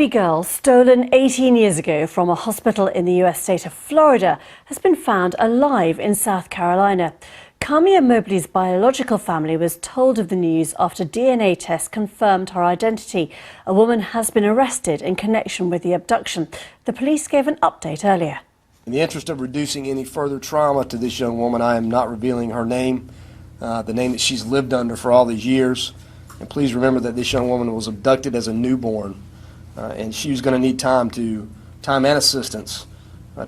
A girl stolen 18 years ago from a hospital in the US state of Florida has been found alive in South Carolina. Kamia Mobley's biological family was told of the news after DNA tests confirmed her identity. A woman has been arrested in connection with the abduction. The police gave an update earlier. In the interest of reducing any further trauma to this young woman, I am not revealing her name, the name that she's lived under for all these years. And please remember that this young woman was abducted as a newborn. And she was going to need time and assistance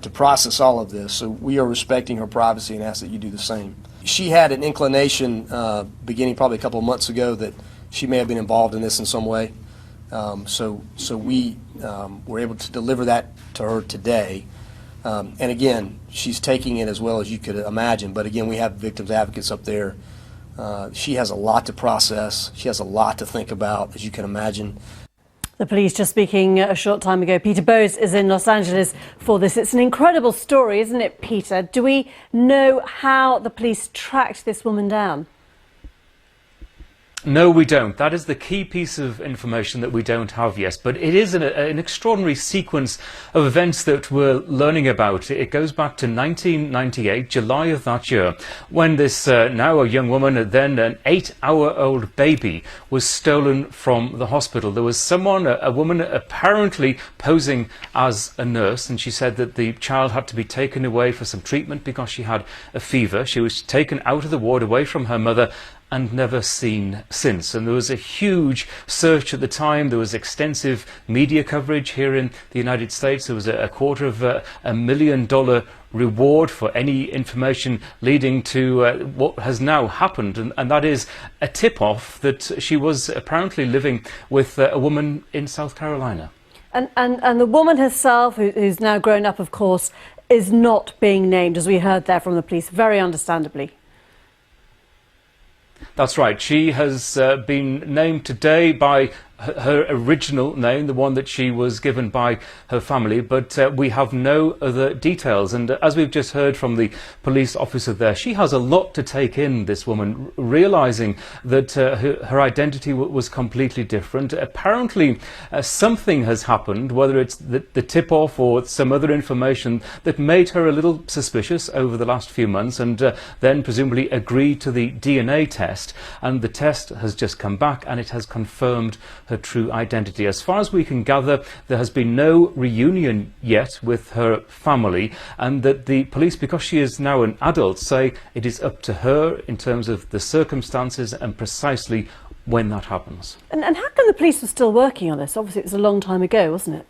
to process all of this. So we are respecting her privacy and ask that you do the same. She had an inclination beginning probably a couple of months ago that she may have been involved in this in some way. So we were able to deliver that to her today. And again, she's taking it as well as you could imagine. But again, we have victims advocates up there. She has a lot to process. She has a lot to think about, as you can imagine. The police just speaking a short time ago. Peter Bowes is in Los Angeles for this. It's an incredible story, isn't it, Peter? Do we know how the police tracked this woman down? No, we don't. That is the key piece of information that we don't have yet. But it is an extraordinary sequence of events that we're learning about. It goes back to 1998, July of that year, when this now a young woman, then an 8-hour-old baby, was stolen from the hospital. There was someone, a woman apparently posing as a nurse, and she said that the child had to be taken away for some treatment because she had a fever. She was taken out of the ward away from her mother and never seen since. And there was a huge search at the time. There was extensive media coverage here in the United States. There was a $250,000 million reward for any information leading to what has now happened. And that is a tip-off that she was apparently living with a woman in South Carolina. And the woman herself, who's now grown up, of course, is not being named, as we heard there from the police, very understandably. That's right. She has been named today by her original name, the one that she was given by her family, but we have no other details. And as we've just heard from the police officer there, she has a lot to take in, this woman, realizing that her identity was completely different. Apparently something has happened, whether it's the tip-off or some other information that made her a little suspicious over the last few months, and then presumably agreed to the DNA test, and the test has just come back and it has confirmed her true identity. As far as we can gather, there has been no reunion yet with her family, and that the police, because she is now an adult, say it is up to her in terms of the circumstances and precisely when that happens. And how come the police were still working on this? Obviously it was a long time ago, wasn't it?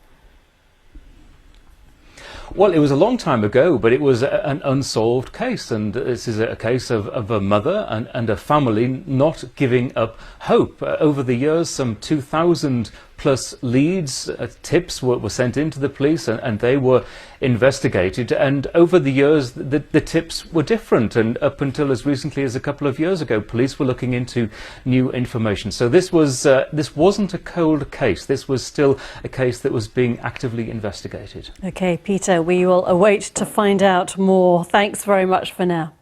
Well, it was a long time ago, but it was an unsolved case, and this is a case of a mother and a family not giving up hope. Over the years, some 2,000 plus leads, tips were sent into the police, and they were investigated. And over the years, the tips were different, and up until as recently as a couple of years ago, police were looking into new information. So this wasn't a cold case. This was still a case that was being actively investigated. Okay, Peter, we will await to find out more. Thanks very much for now.